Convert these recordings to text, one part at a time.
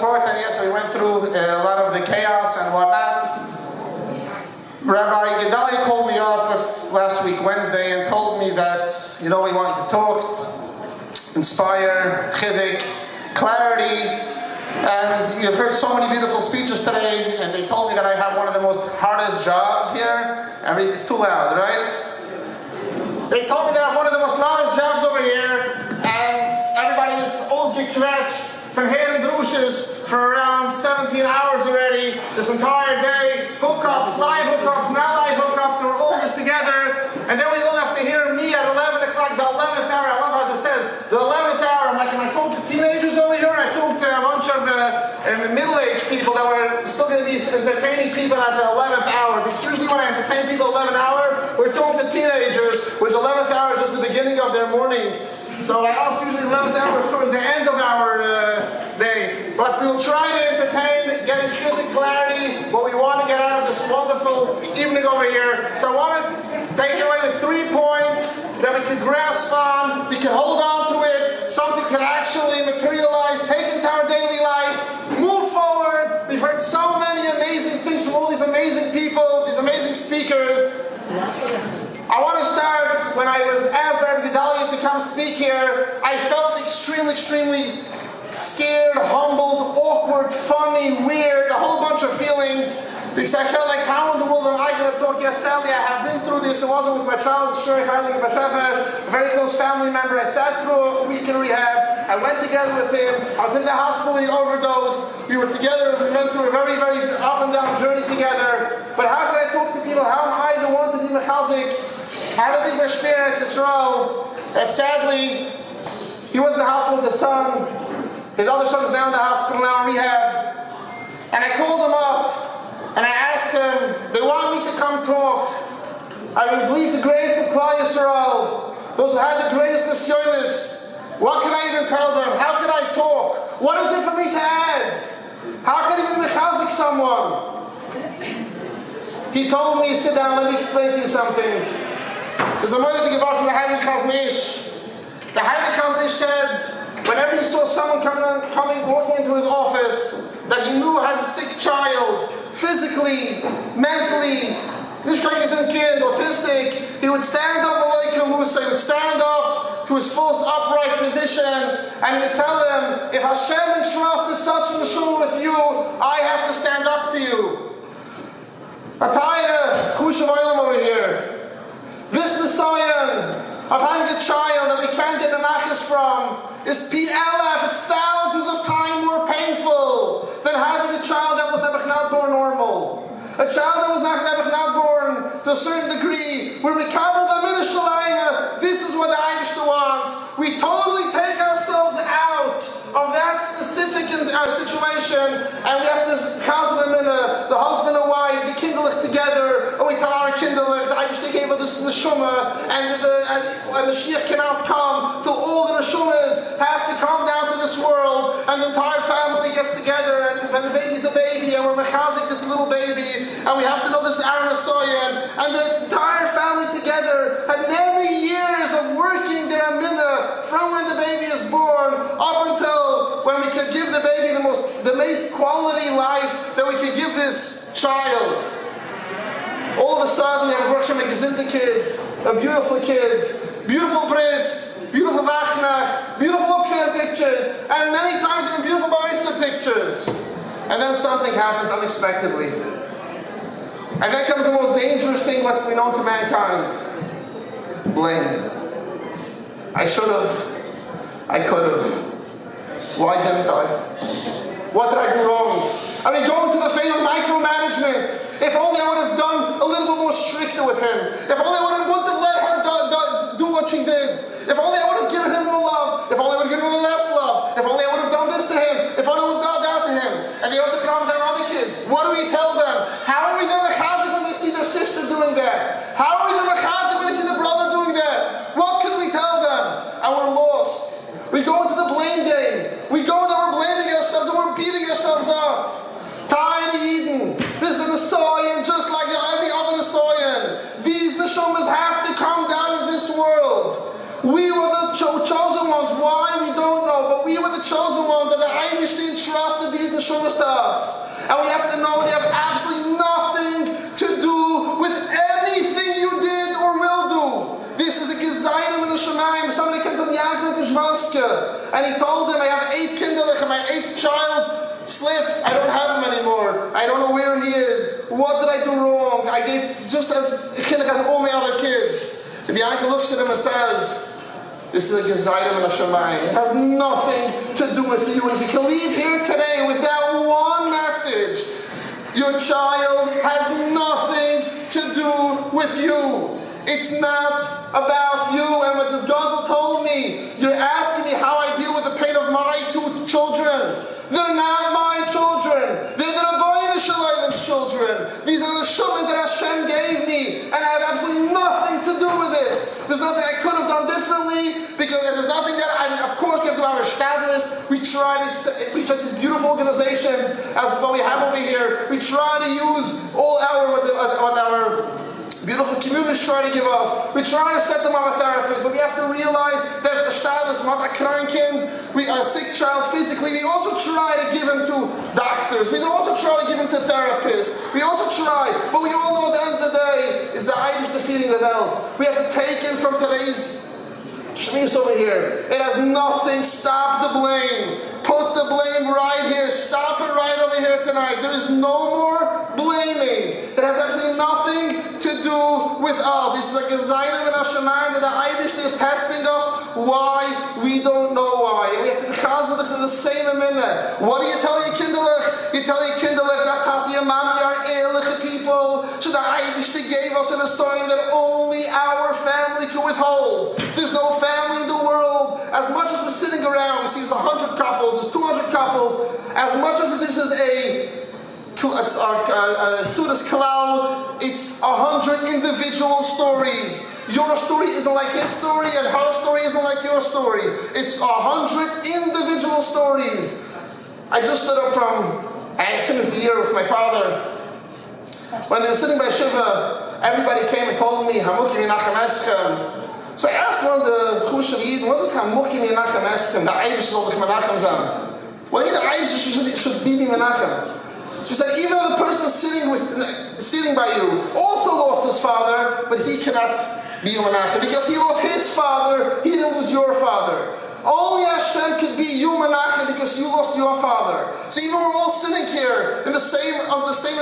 support, and yes, we went through a lot of the chaos and whatnot. Rabbi Gedalia called me up last week, Wednesday, and told me that, we wanted to talk, inspire, Chizuk, clarity, and you've heard so many beautiful speeches today, and they told me that I have one of the most hardest jobs here. It's too loud, right? They told me that I have one of the most loudest jobs over here, and everybody is always gekratched from hearing drushes for around 17 hours already, this entire day, hookups, live hookups, not live hookups, and we're all just together, and then we all have to hear me at 11 o'clock, the 11th hour, I love how it says, the 11th hour. I'm like, am I talking to teenagers over here? I talked to a bunch of middle-aged people that were still going to be entertaining people at the 11th hour, because usually when I entertain people at 11th hour, we're talking to teenagers, which 11th hour is just the beginning of their morning. So I also usually 11th hour towards the end of our day. But we will try to entertain, getting Chizuk clarity, what we want to get out of this wonderful evening over here. So I want to take away with 3 points that we can grasp on, we can hold on to it, something can actually materialize, take into our daily life, move forward. We've heard so many amazing things from all these amazing people, these amazing speakers. I want to start, when I was asked by Rabbi Gedalia to come speak here, I felt extremely scared, humbled, awkward, funny, weird, a whole bunch of feelings, because I felt like, how in the world am I going to talk? Yes, sadly, I have been through this. It wasn't with my child, a very close family member. I sat through a week in rehab. I went together with him. I was in the hospital when he overdosed. We were together. We went through a very up and down journey together. But how can I talk to people? How am I the one to be mechazik? I have a big mashpir in Israel. And sadly, he was in the hospital with his son. His other son is now in the hospital, now in rehab. And I called him up. And I asked him, they want me to come talk. I believe the greatest of Klal Yisrael, those who had the greatest nisyonis. What can I even tell them? How can I talk? What is there for me to add? How can I even mechazik someone? He told me, sit down, let me explain to you something. There's a moment to give out from the Heilig Chazon Ish. The Heilig Chazon Ish said, whenever he saw someone walking into his office that he knew has a sick child, physically, mentally, autistic, he would stand up like a Musa, he would stand up to his full upright position, and he would tell them, if Hashem entrusts such a neshama with you, I have to stand up to you. Ataya, Kushav Olam over here. This Nisayan of having a child that we can't get the nachas from is PLF, it's thousands of times more painful than having a child that was never not born normal. A child that was never not born to a certain degree, where we kabel b'minah shalayna, this is what the Eibishter wants. We totally take ourselves out of that specific situation, and we have to chazan them in the husband and wife, the kinderlich together, and we tell our kinderlich, the Eibishter gave us this neshama, and Mashiach cannot come till all the neshamas have to come down to this world, and the entire family gets together, and the baby's a baby, and we're mechazik this little baby, and we have to know this is Aaron Asoyan, and the entire family together had many years of working their amina from when the baby is born up until when we could give the baby the most quality life that we could give this child. All of a sudden, we have a Baruch Hashem, a gezinta kid, a beautiful kid, beautiful bris, beautiful vachnach, beautiful upshare pictures, and many times even beautiful bar mitzvah pictures. And then something happens unexpectedly. And then comes the most dangerous thing what's been known to mankind. Blame. I should have. I could have. Why didn't I? What did I do wrong? I mean, going to the phase of micromanagement. If only I would have done a little bit more stricter with him. If only I wouldn't have let her do what she did. If only I would have given him more love. If only I would have given him less love. If only I would have done this to him. If only I would have done that to him. And they have to come with their other kids. What do we tell them? How are we going to mechazik when they see their sister doing that? How are we going to mechazik when they see the brother doing that? What can we tell them? And we're lost. We go into the blame game. We go that we're blaming ourselves and we're beating ourselves up. Tie to Eden. This is a Nisayan just like every other Nisayan. These neshamas have to come neshamas to us. And we have to know they have absolutely nothing to do with anything you did or will do. This is a gezayim in the Shemayim. Somebody came to Yaakov Peshvanska and he told him, I have 8 kinderlich and my 8th child slipped. I don't have him anymore. I don't know where he is. What did I do wrong? I gave just as kinderlich as all my other kids. And Yaakov looks at him and says, this is a gezayim in the Shemayim. It has nothing to do with you. And if you can leave here today with that one message, your child has nothing to do with you. It's not about you. And what this God told me, you're asking me how I deal with the pain of my 2 children. They're not my children. They're the Rabbi Shalom's children. These are the shumas that Hashem gave me. And I have absolutely nothing to do with this. There's nothing I could have done differently, because there's nothing that of course we have to have our shtadlis. We try these beautiful organizations as what we have over here. We try to use all what our beautiful communities try to give us. We try to set them up with therapists, but we have to realize there's the shtadlis, not a krankind, a sick child physically. We also try to give him to doctors. We also try to give him to therapists. We also try, but we all know at the end of the day is the Irish defeating the world. We have to take in from today's shmius over here. It has nothing. Stop the blame. Put the blame right here. Stop it right over here tonight. There is no more blaming. It has absolutely nothing to do with us. This is like a zayim in Hashemayim that the Irish is testing us why we don't know why. And we have to be chazal the same minute. What do you tell your kinderlich? You tell your kinderlich that Tati and Mami are ehrliche people. So the Irish gave us an assignment that only our family can withhold. There's no family in the world. As much as we're sitting around, we see there's 100 couples, there's 200 couples. As much as this is Sudas Kalal, it's 100 individual stories. Your story isn't like his story, and her story isn't like your story. It's 100 individual stories. I just stood up I finished the year with my father. When they were sitting by Shiva, everybody came and told me, Hamukim Yenachem Eschem. So I asked one of the Chushim Yidin, what is Hamukim Yenachem Eschem? The Eivish soll dich Menachem sein. What do you mean the Eivish should be Menachem? She said, even though the person sitting by you also lost his father, but he cannot be Menachem because he lost his father, he didn't lose your father. Only Hashem could be you Menachem because you lost your father. So even we're all sitting here in the same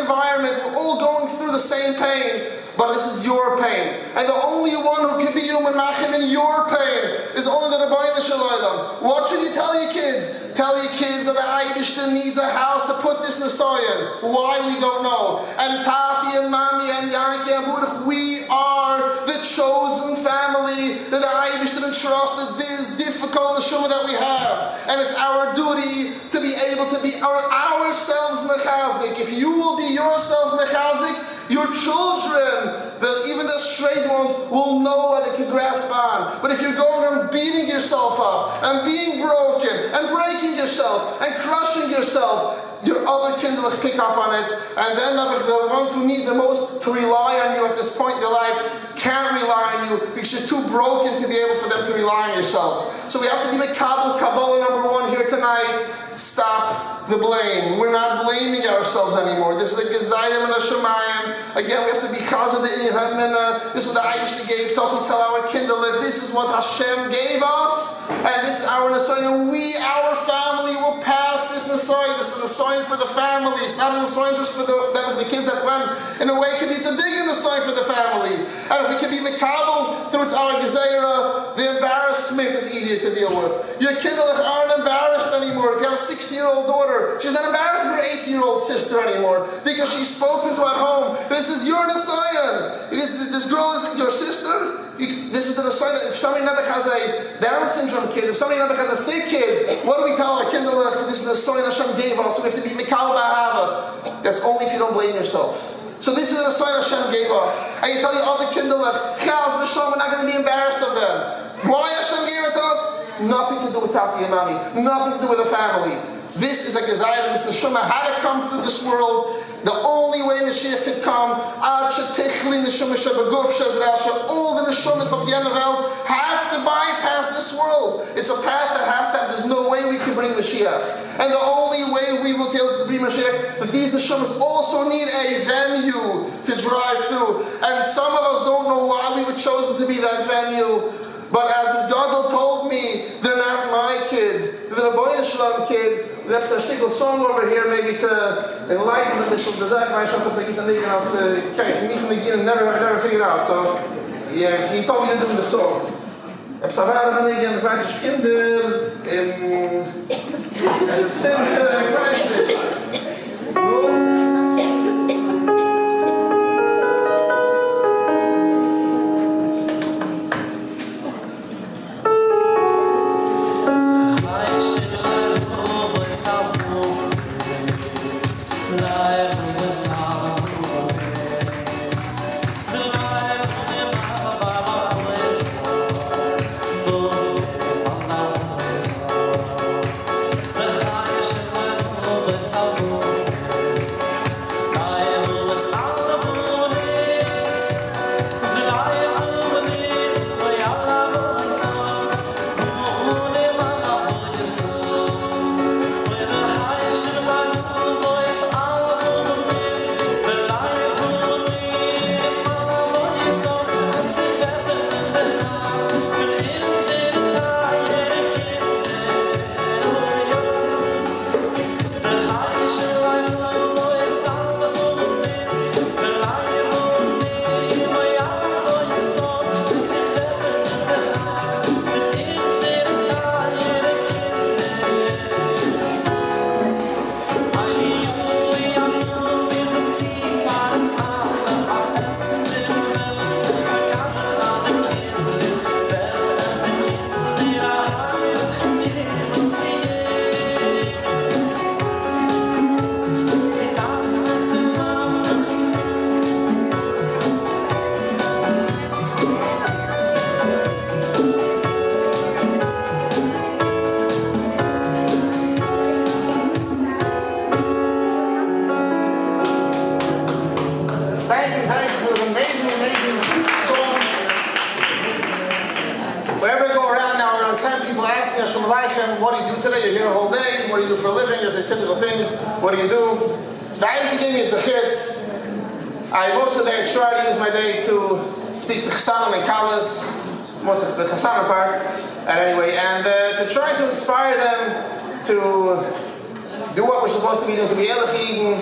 environment, we're all going through the same pain, but this is your pain. And the only one who can be you Menachem in your pain is only the Rabbi Shalom. What should you tell your kids? Tell your kids that the Eibishter needs a house to put this Nisayan. Why, we don't know. And Tati and Mami and Yanki and Burach, we are the chosen family that the Eibishter entrusted this difficult neshama that we have. And it's our duty to be able to be ourselves mechazik. If you will be yourself mechazik, your children, even the straight ones, will know what they can grasp on. But if you're going around beating yourself up and being broken and breaking yourself and crushing yourself, your other kids will pick up on it. And then the ones who need the most to rely on you at this point in their life can't rely on you because you're too broken to be able for them to rely on yourselves. So we have to be Mekabel Kabbalah number 1 here tonight. Stop the blame. We're not blaming ourselves anymore. This is a gezayim and a shemayim. Again, we have to be chazal the Inyan. This is what the Eibishter gave to us. We tell our kinderlich, this is what Hashem gave us, and this is our Nisayan. We, our family, will pass this Nisayan. This is a Nisayan for the family. It's not a Nisayan just for the kids that went. In a way, it's a bigger Nisayan for the family. And if we can be mekabel through our gezerah, the embarrassment is easier to deal with. Your kinderlich aren't embarrassed anymore. If you have a 16-year-old daughter, she's not embarrassed with her 18-year-old sister anymore because she's spoken to at home. This is your Nisayan. This girl isn't your sister. This is the Nisayan that if somebody never has a Down syndrome kid, if somebody never has a sick kid, what do we tell our kinderlich? This is the Nisayan Hashem gave us. So we have to be mikal ba'ahava. That's only if you don't blame yourself. So this is the Nisayan Hashem gave us. And you tell your other kinderlich, chaz v'shom, we're not going to be embarrassed of them. Why Hashem gave it to us? Nothing to do with Tati and Mami. Nothing to do with the family. This is a gezayah. This neshama had to come through this world. The only way Mashiach could come, all the neshamas of the Yenaveld have to bypass this world. It's a path that has to have. There's no way way we can bring Mashiach. And the only way we will be able to bring Mashiach, that these neshamas also need a venue to drive through. And some of us don't know why we were chosen to be that venue. But as this Gadol told me, they're not my kids. They're the Boy Shalom kids. That's a shtickle song over here, maybe to enlighten them. This was the Zach Weisham to get the name of never figured out. So, yeah, he told me to do the songs. Absavara Manigan, the Christish Kinder, and Simcha, Christish. What do you do today? You're here a whole day. What do you do for a living? Is a typical thing. What do you do? So the Irish gave me a zechis. Most of the day I try to use my day to speak to Chassanim and Kalas, more to the Chassanim part. And to try to inspire them to do what we're supposed to be doing, to be Elohim.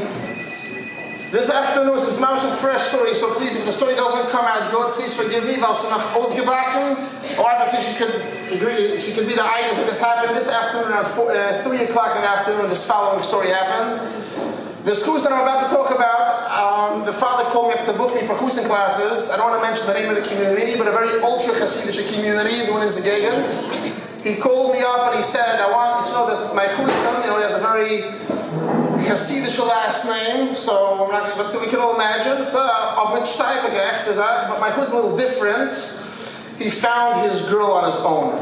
This afternoon is this Mamash fresh story, so please, if the story doesn't come out good, please forgive me. Weil sie nach ausgebacken. Or obviously she could be the eyewitness that this happened this afternoon at 3 o'clock in the afternoon. This following story happened. The schools that I'm about to talk about, the father called me up to book me for Chusin classes. I don't want to mention the name of the community, but a very ultra Hasidic community, the one in Zegegend. He called me up and he said, I want you to know that my Chusin, he has a very Hasidic last name, so but we can all imagine. It's a which type of gecht is that? But my Chusin a little different. He found his girl on his own.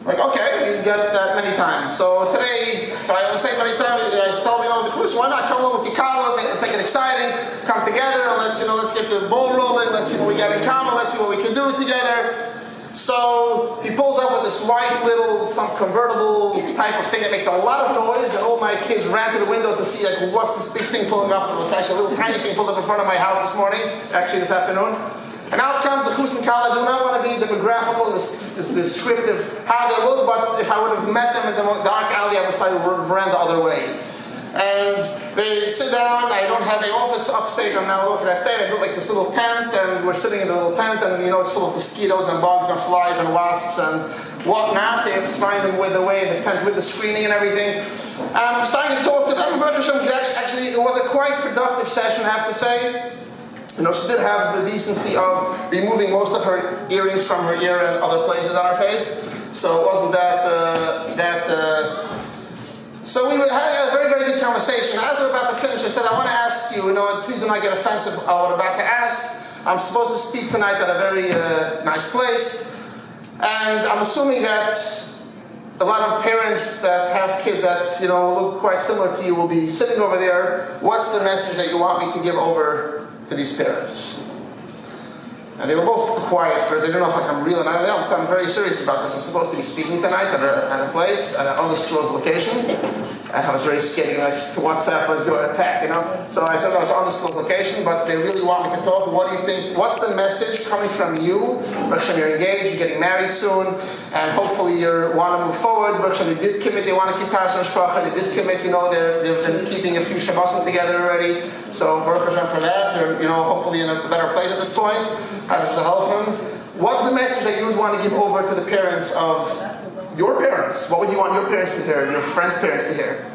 Like, okay, you get that many times. So today, I say many times, I told me, the Chusin, why not come along with your Kala, let's make it exciting, come together, and let's get the ball rolling, let's see what we got in common, let's see what we can do together. So he pulls up with this white little, some convertible type of thing that makes a lot of noise, and all my kids ran to the window to see what's this big thing pulling up. It was actually a little tiny thing pulled up in front of my house this morning, actually this afternoon. And out comes the Chusin Kala. I do not want to be demographical and descriptive how they look, but if I would have met them in the dark alley, I was probably ran the other way. And they sit down. I don't have an office upstate. I'm now looking at state. I built like this little tent, and we're sitting in the little tent, and it's full of mosquitoes and bugs and flies and wasps and whatnot. They find them with the way in the tent with the screening and everything. And I'm starting to talk to them. Actually, it was a quite productive session, I have to say. She did have the decency of removing most of her earrings from her ear and other places on her face. So it wasn't So we had a very, very good conversation. As we were about to finish, I said, I want to ask you, please do not get offensive of what I'm about to ask. I'm supposed to speak tonight at a very nice place. And I'm assuming that a lot of parents that have kids that, look quite similar to you will be sitting over there. What's the message that you want me to give over to these parents? And they were both quiet first. They didn't know if I'm real, and I'm very serious about this. I'm supposed to be speaking tonight at a place, at an undisclosed location. And I was very scared, to WhatsApp, let's go attack, So I said, no, it's an undisclosed location, but they really want me to talk. What do you think? What's the message coming from you? Berkshire, you're engaged, you're getting married soon, and hopefully you want to move forward. Berkshire, they did commit, they want to keep Taras Mishpacha, they did commit, they're keeping a few Shabbosim together already. So Baruch Hashem for that, they're, hopefully in a better place at this point. What's the message that you would want to give over to the parents of your parents? What would you want your parents to hear, your friends' parents to hear?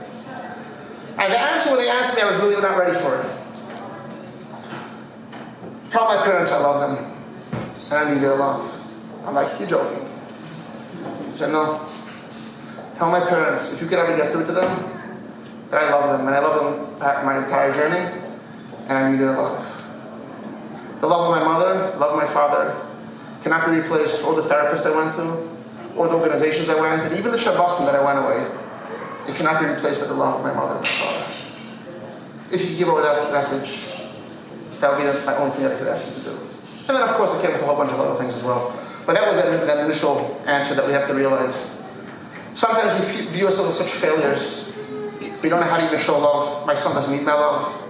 And the answer when they asked me, I was really not ready for it. Tell my parents I love them, and I need their love. I'm like, you're joking. I said, no. Tell my parents, if you could ever get through to them, that I love them, and I love them my entire journey, and I need their love. The love of my mother, the love of my father, cannot be replaced, or the therapist I went to, or the organizations I went to, and even the Shabbosim that I went away. It cannot be replaced by the love of my mother and my father. If you could give over that message, that would be my only thing that I could ask you to do. And then, of course, it came with a whole bunch of other things as well. But that was that initial answer that we have to realize. Sometimes we view ourselves as such failures. We don't know how to even show love. My son doesn't need my love.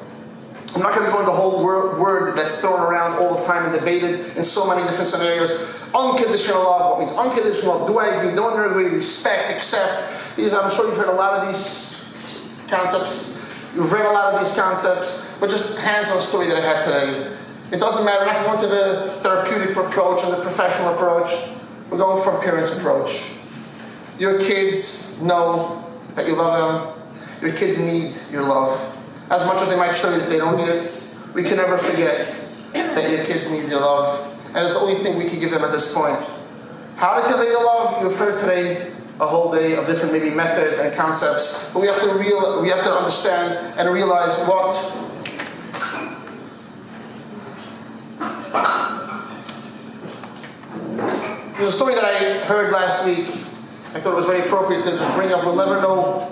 I'm not going to go into the whole word that's thrown around all the time and debated in so many different scenarios. Unconditional love. What means unconditional love? Do I agree? Don't agree? Respect, accept. I'm sure you've heard a lot of these concepts. You've read a lot of these concepts. But just hands-on story that I had today. It doesn't matter. We're not going to the therapeutic approach and the professional approach. We're going from parents' approach. Your kids know that you love them. Your kids need your love. As much as they might show you that they don't need it, we can never forget that your kids need your love. And it's the only thing we can give them at this point. How to convey the love? You've heard today a whole day of different maybe methods and concepts. But we have to understand and realize what there's a story that I heard last week. I thought it was very appropriate to just bring up. We'll never know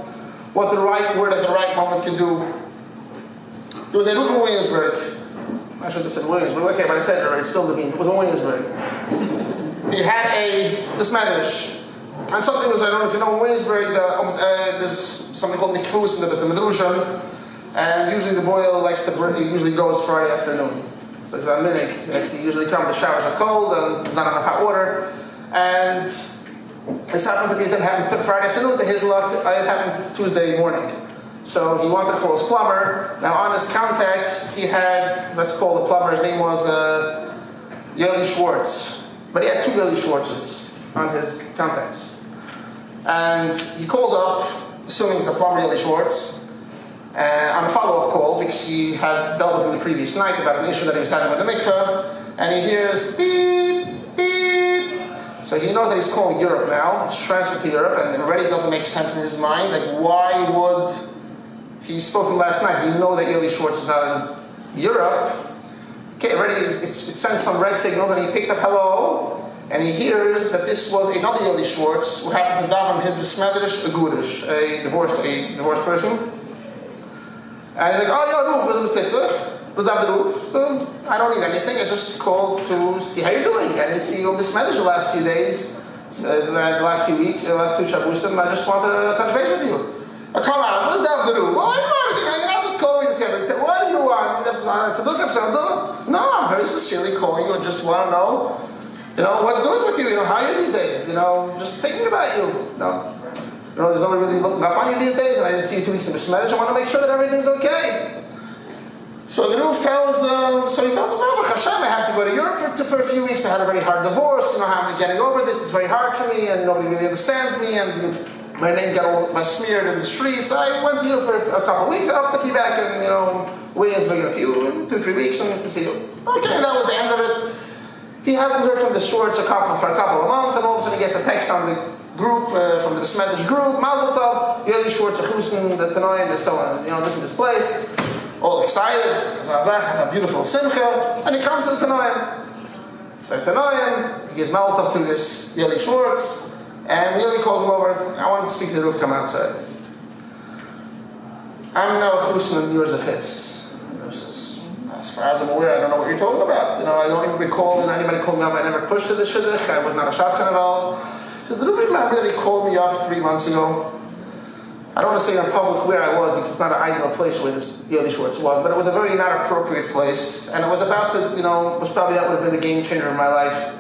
what the right word at the right moment can do. There was a roof in Williamsburg. I should have said Williamsburg. Okay, but I said it already. Spilled the beans. It was in Williamsburg. He had this medrash. And something was, I don't know if you know, in Williamsburg, there's something called mikvus in the Medrushim. And usually the boil likes to burn. He usually goes Friday afternoon. It's like a minute. He usually comes, the showers are cold, and there's not enough hot water. And this happened to me, it didn't happen Friday afternoon. To his luck, it happened Tuesday morning. So he wanted to call his plumber. Now on his context, he had, let's call the plumber, his name was Yoli Schwartz. But he had two Yoli Schwartzes on his contacts. And he calls up, assuming it's a plumber, Yoli Schwartz, on a follow-up call, because he had dealt with him the previous night about an issue that he was having with the mikveh, and he hears beep, beep. So he knows that he's calling Europe now. It's transferred to Europe, and it already doesn't make sense in his mind. Like, why would he spoken last night? He know that Yoli Schwartz is not in Europe. Okay, already it sends some red signals, and he picks up hello, and he hears that this was another Yoli Schwartz who happened to daven his besmedrish, a gudish, a divorced person. And he's like, oh, yeah, Ruf, was that the Ruf? I don't need anything. I just called to see how you're doing. I didn't see you in besmedrish the last few days, the last few weeks, the last two Shabbosim. I just wanted to touch base with you. Come on, what's that the Ruf? Well, I'm just calling to see. What do you want? It's a look up. No, I'm very sincerely calling you. I just want to know, what's doing with you? How are you these days? Just thinking about you. There's nobody really looking up on you these days, and I didn't see you 2 weeks in the Besmedrish. I want to make sure that everything's okay. So the Ruf tells, Baruch Hashem, I have to go to Europe for a few weeks. I had a very hard divorce. How am I getting over this? It's very hard for me, and nobody really understands me, and my name got all smeared in the streets. I went to Europe for a couple of weeks. I'll have to be back in, Williamsburg in 2-3 weeks, and to see you. Okay, that was the end of it. He hasn't heard from the Schwartz for a couple of months, and all of a sudden he gets a text on the group, from the Besmedrish group, Mazel Tov, Yoli Schwartz, Achusen, the Tanoim, and so on. This is this place. All excited, has a beautiful simcha, and he comes to the Tanoim. So Tanoim, he gives Mazel Tov to this Yoli Schwartz, and Yoli calls him over. I want to speak to the Ruf, come outside. I'm now Achusen, and yours a his. And this is, as As far as I'm aware, I don't know what you're talking about. I don't even recall that anybody called me up. I never pushed to the shidduch. I was not a shafchan involved. He says, do you remember that he called me up 3 months ago? I don't want to say in public where I was because it's not an ideal place where this Yoli Schwartz was, but it was a very not appropriate place. And it was about to, was probably that would have been the game changer of my life.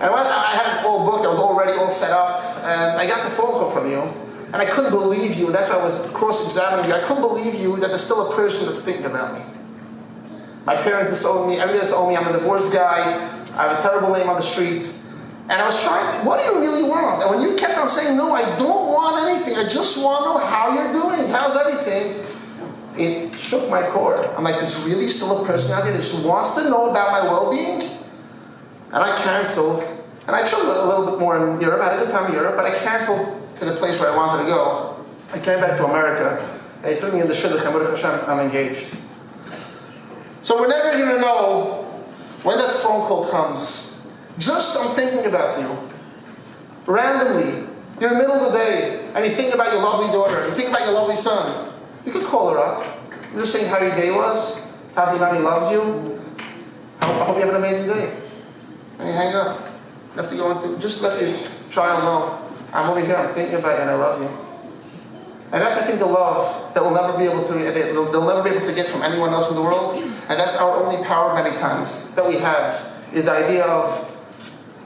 And I had it all booked. I was already all set up. And I got the phone call from you. And I couldn't believe you. That's why I was cross-examining you. I couldn't believe you that there's still a person that's thinking about me. My parents disowned me. Everybody disowned me. I'm a divorced guy. I have a terrible name on the streets. And I was trying, what do you really want? And when you kept on saying, no, I don't want anything. I just want to know how you're doing. How's everything? It shook my core. I'm like, there's really still a person out there that just wants to know about my well-being? And I canceled. And I chilled a little bit more in Europe. I had a good time in Europe, but I canceled to the place where I wanted to go. I came back to America. And he took me in the shidduch, and Baruch Hashem, I'm engaged. So we're never going to know when that phone call comes. Just I'm thinking about you. Randomly. You're in the middle of the day, and you think about your lovely daughter, you think about your lovely son. You could call her up. You're just saying how your day was. Tati Mommy loves you. I hope you have an amazing day. And you hang up. You have to go into, just let your child know, I'm over here, I'm thinking about you, and I love you. And that's, I think, the love that we'll never be able to, they'll never be able to get from anyone else in the world. And that's our only power many times that we have, is the idea of,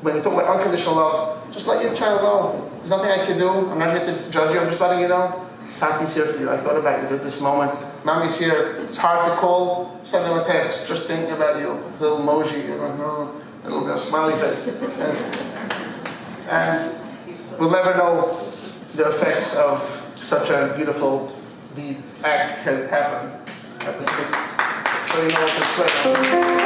when we talk about unconditional love, just let your child know. There's nothing I can do. I'm not here to judge you. I'm just letting you know. Tati's here for you. I thought about you at this moment. Mommy's here. It's hard to call. Send them a text. Just thinking about you. Little emoji. Little smiley face. And we'll never know the effects of such a beautiful deed act can happen. So you know what to explain.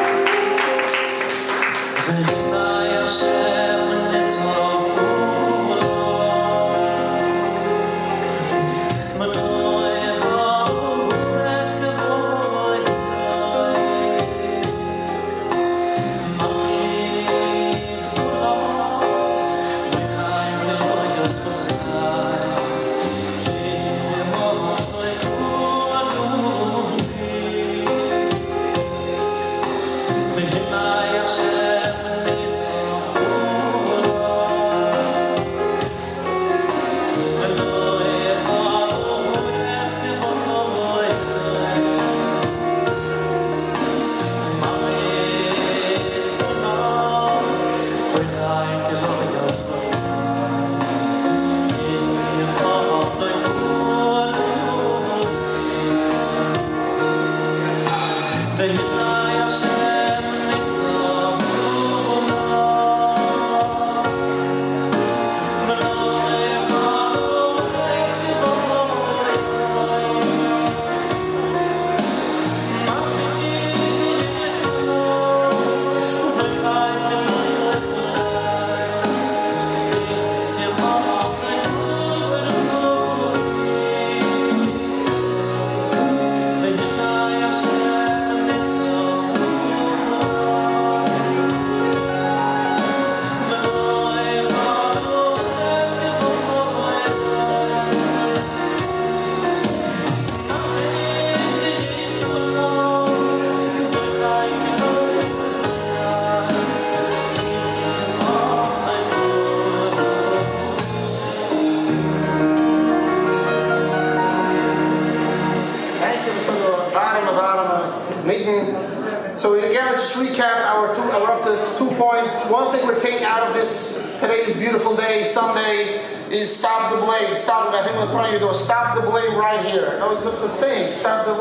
So again, let's just recap. We're up to 2 points. One thing we're taking out of today's beautiful day, Sunday, is stop the blame. Stop. I think we're putting your door. Stop the blame right here. No, it's a saying. Stop the.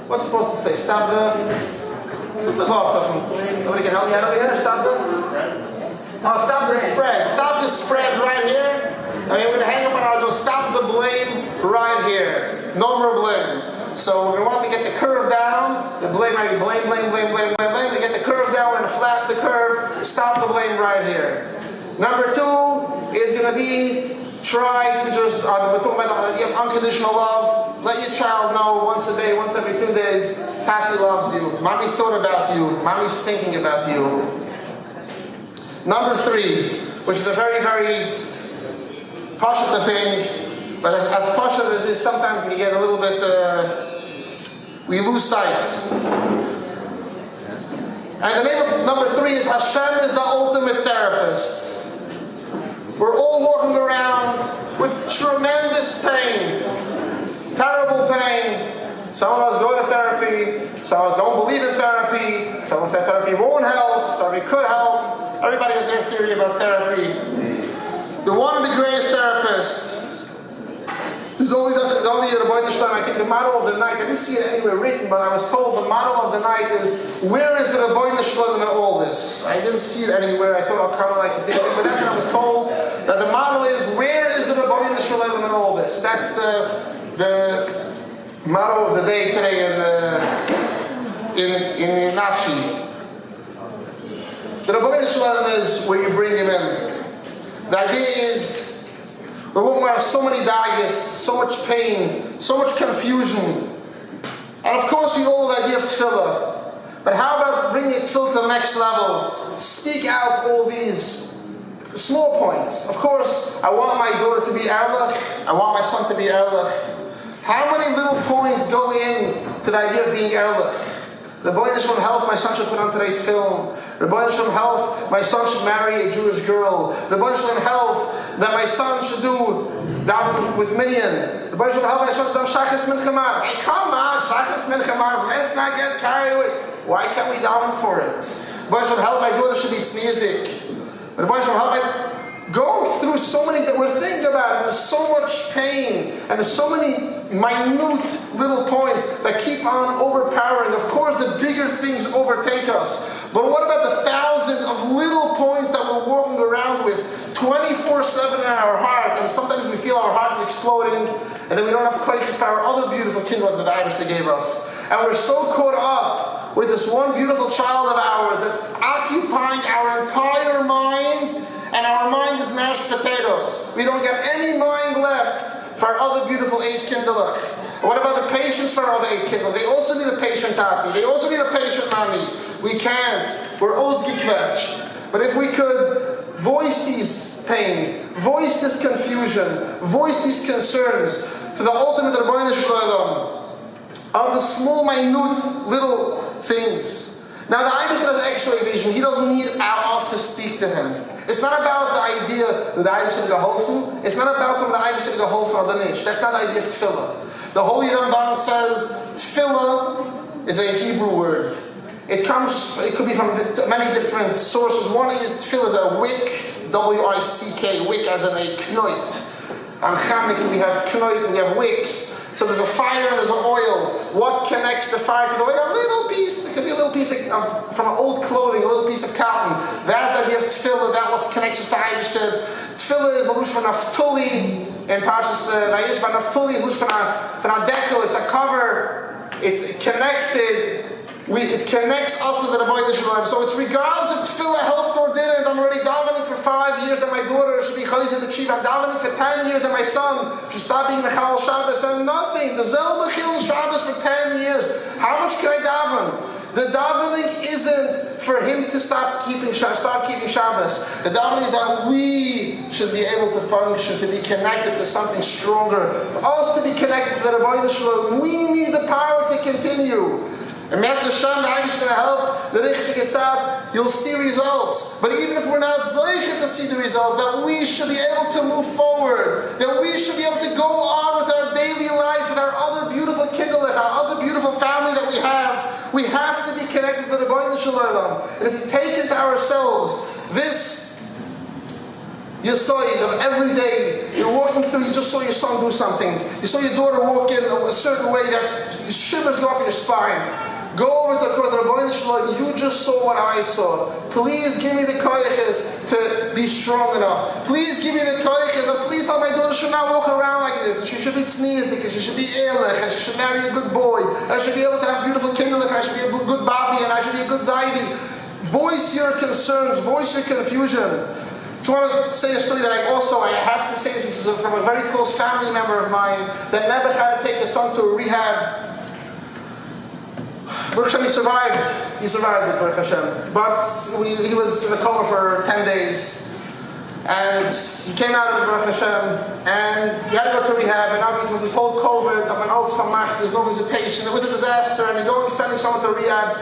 What's supposed to say? Stop the. What's the law? Nobody can help me out over here. Stop the. Oh, stop the spread. Stop the spread right here. I mean, we're gonna hang up on our door. Stop the blame right here. No more blame. So we want to get the curve down, the blame right here, blame. To get the curve down, we're going to flatten the curve, stop the blame right here. Number 2 is going to be try to just, we're talking about unconditional love. Let your child know once a day, once every 2 days, Tati loves you, Mommy thought about you, Mommy's thinking about you. Number 3, which is a very, very pashut thing, but as pashut as it is, sometimes we get a little bit, we lose sight. And the name of number 3 is Hashem is the ultimate therapist. We're all walking around with tremendous pain, terrible pain. Some of us go to therapy, some of us don't believe in therapy, some of us say therapy won't help, therapy could help. Everybody has their theory about therapy. The one of the greatest therapists is only the Rabbi Elimelech Scharf. I think the motto of the night, I didn't see it anywhere written, but I was told the motto of the night is, where is the Rabbi Elimelech Scharf in all this? I didn't see it anywhere. I thought I'll come and I can see it, but that's what I was told. That the motto is, where is the Rabbi Elimelech Scharf in all this? That's the motto of the day today in Nafshi. The Rabbi Elimelech Scharf is where you bring him in. The idea is, we're walking around so many dagas, so much pain, so much confusion. And of course we all know the idea of tefillah. But how about bringing tefillah to the next level? Speak out all these small points. Of course, I want my daughter to be erlich. I want my son to be erlich. How many little points go in to the idea of being erlich? Rabbi Elimelech Scharf health, my son should put on today's film. Rabbi Elimelech Scharf health, my son should marry a Jewish girl. Rabbi Elimelech Scharf health, that my son should do daven with Minyan. Rabbi Elimelech Scharf health, my son should do Shachas Mincha. Hey, come on, Shachas Mincha, let's not get carried away. Why can't we daven for it? Rabbi Elimelech Scharf health, my daughter should be tzniizdik. Rabbi Elimelech Scharf health, going through so many that we're thinking about, and there's so much pain, and there's so many minute little points that keep on overpowering. Of course, the bigger things overtake us. But what about the thousands of little points that we're walking around with 24/7 in our heart, and sometimes we feel our heart is exploding, and then we don't have koiches for our other beautiful kindle that the Irish gave us. And we're so caught up with this one beautiful child of ours that's occupying our entire mind, and our mind is mashed potatoes. We don't get any mind left for our other beautiful 8 kindle. What about the patients for our other 8 kindle? They also need a patient tati. They also need a patient mommy. We can't. We're ausgequetscht. But if we could voice these pain, voice this confusion, voice these concerns to the ultimate Rabbeinu Shalom on the small, minute, little things. Now the Irish has X-ray vision. He doesn't need us to speak to him. It's not about the idea that the Irish should go holfen. It's not about the Irish should go holfen or the niche. That's not the idea of tefillah. The Holy Ramban says tefillah is a Hebrew word. It could be from many different sources. One is tefillah is a wick, W-I-C-K, wick as in a knoit. On Chanukah we have knoit, we have wicks. So there's a fire and there's an oil. What connects the fire to the oil? A little piece. It could be a little piece of from old clothing, a little piece of cotton. That's the idea of tefillah. That's what connects us to Eibishter. Tefillah is a lush for Naftuli. In Parshas Vayish, but Naftuli is lush for Nadekel. It's a cover. It's connected. It connects us to the Rabbi Shalom. So it's regardless if tefillah helped or didn't. I'm already davening for 5 years that my daughter should be chayzer the chief. I'm davening for 10 years that my son should stop being Mechal Shabbos and nothing. The Zel Mechil Shabbos for 10 years. How much can I daven? The davening isn't for him to start keeping Shabbos. The davening is that we should be able to function, to be connected to something stronger. For us to be connected to the Rabbi Shalom, we need the power to continue. And Metz Hashem, the Irish is going to help the Richtig gets out, you'll see results. But even if we're not zeicher to see the results, that we should be able to move forward. That we should be able to go on with our daily life, with our other beautiful kindlech, our other beautiful family that we have. We have to be connected to the Rabbeinu Shalom. And if we take it to ourselves, this Yisoid of every day, you're walking through, you just saw your son do something. You saw your daughter walk in a certain way that shivers go up your spine. Go over to the Rabbeinu Shalom, you just saw what I saw. Please give me the koyches to be strong enough. Please give me the koyches, and please tell my daughter should not walk around like this. And she should be tzniz, because she should be ehrlich, and she should marry a good boy. I should be able to have beautiful kindlech, I should be a good babi, and I should be a good zaidi. Voice your concerns, voice your confusion. I just want to say a story that I have to say this is from a very close family member of mine, that Nebuch had to take his son to a rehab. Baruch Hashem, he survived it, Baruch Hashem. But he was in a coma for 10 days. And he came out of it, Baruch Hashem, and he had to go to rehab, and now because this whole COVID, there's no visitation, it was a disaster, and you're sending someone to rehab.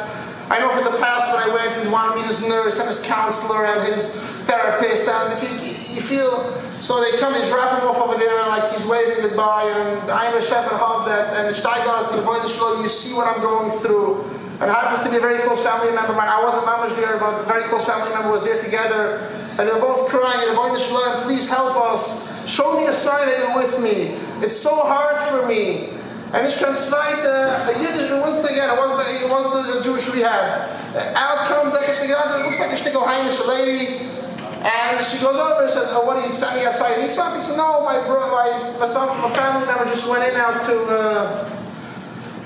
I know for the past when I went, he wanted to meet his nurse and his counselor and his therapist, and if you feel, so they come, they drop him off over there, and like he's waving goodbye, and I'm a shepherd of that, and you see what I'm going through. And it happens to be a very close family member. I wasn't mamash there, but a very close family member was there together, and they were both crying, and please help us. Show me a sign that you're with me. It's so hard for me. And this translate it wasn't the Jewish rehab. Out comes like it looks like a shtickle Heimish lady, and she goes over and says, "Oh, what are you standing outside and eat something?" She said, "No, my family member just went in out to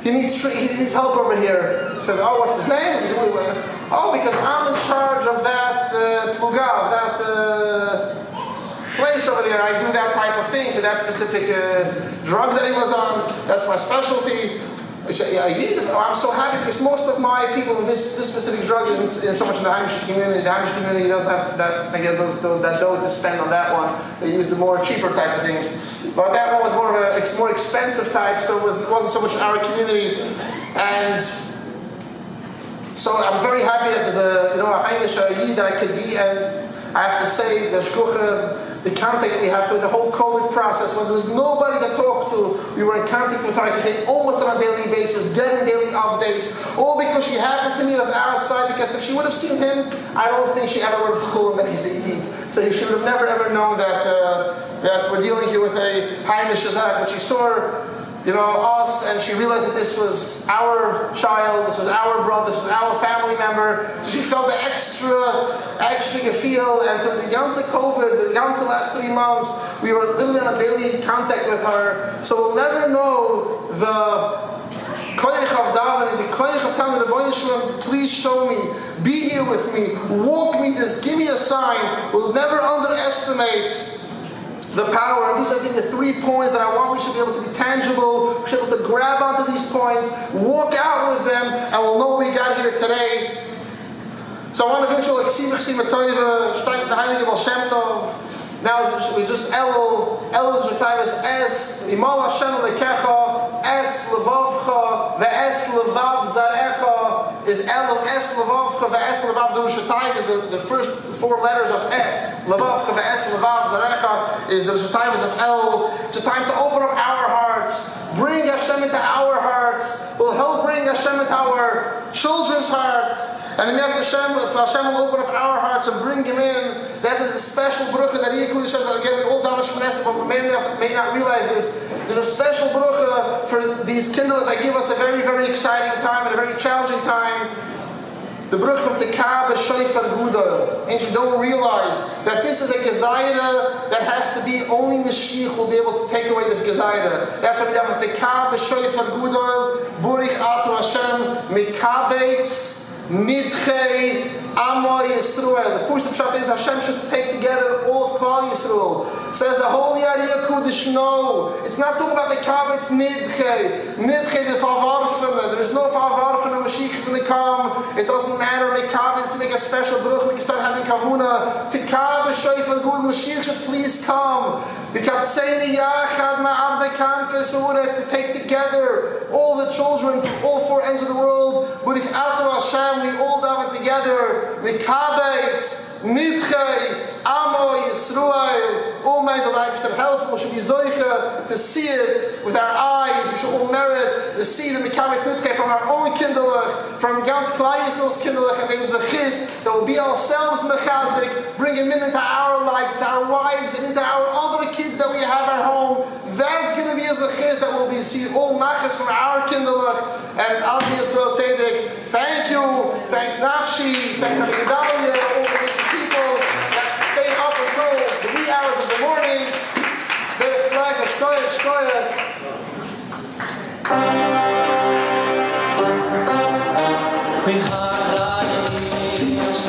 he needs help over here." He said, "Oh, what's his name?" He said, "Oh, because I'm in charge of that pluga, that place over there. I do that type of thing for that specific drug that he was on. That's my specialty." I said, I'm so happy because most of my people, this specific drug isn't so much in the Amish community. The Amish community doesn't have that, I guess, that dough to spend on that one. They use the more cheaper type of things. But that one was more expensive type, so it wasn't so much in our community. And so I'm very happy that there's a Amish Yid that I could be. And I have to say, the shkucha, the contact that we have through the whole COVID process, when there was nobody to talk to, we were in contact with her, I can say, almost on a daily basis, getting daily updates, all because she happened to meet us outside, because if she would have seen him, I don't think she ever would have chulim that he's a Yid. So she would have never ever known that we're dealing here with a Haimish Shazak. But she saw us, and she realized that this was our child, this was our brother, this was our family member. So she felt the extra feel, and through the ganze COVID, the ganze last 3 months, we were literally on a daily contact with her. So we'll never know the koyach of davening, the koyach of Talmud Rebbeinu Shalom. Please show me, be here with me, walk me this, give me a sign. We'll never underestimate the power. And these are, I think, the 3 points that I want. We should be able to be tangible. We should be able to grab onto these points, walk out with them, and we'll know what we got here today. So I want to eventually Ksima Toiva, Shtayt the Heilige Baal Shem Tov. Now we just El's Retayvas S, Imal Hashem Lekecha, S Levavcha, Ve'es Levav Zarecha, is El of S Levavcha, Ve'es Levav Derushatayv is the first 4 letters of S. Levavcha, Ve'es Levav Zarecha is the Derushatayv of El. It's a time to open up our hearts, bring Hashem into our hearts. We'll help bring Hashem into our children's heart. And if Hashem will open up our hearts and bring Him in, that's a special bracha that Yikudah says that again. We all daven Shmoneses, but we may not realize this. There's a special bracha for these kindles that give us a very, very exciting time and a very challenging time. The bracha from Tekah b'Shofar Gudol. And you don't realize that this is a gezayda that has to be only Mashiach will be able to take away this gezayda. That's why we have Tekah b'Shofar Gudol. Burich Atu Hashem Mikabetz Nidchei Amo Yisrael. The push of Pshat is Hashem should take together all of Klal Yisrael. Says the Holy Ariyah Kudish, no. It's not talking about the Kaaba, it's Nidchei. Nidchei, the Favarfene. There is no Favarfene when Mashiach is going to come. It doesn't matter. The Kaaba is to make a special bruch. We can start having Kavuna. To Kaaba, Shofar Gud, Mashiach should please come. The Kaptzeini Yachad Ma'ar Bekanfes Ures, to take together all the children from all 4 ends of the world. Burich Atu Hashem, we all daven together. Mikabetz, Nidchei, Amo Yisrael. All minds of life should help. We should be zoicha to see it with our eyes. We should all merit to see the Mikabetz Nidchei from our own kindlech, from Gans Klal Yisrael's kindlech, and there's a chis that will be ourselves mechazik, bring him into our lives, into our wives, and into our other kids that we have at home. That's going to be a chis that will be see all nachas from our kindlech. And Alpi Yisrael Tzedek, thank you, thank Nafshi, thank Rabbi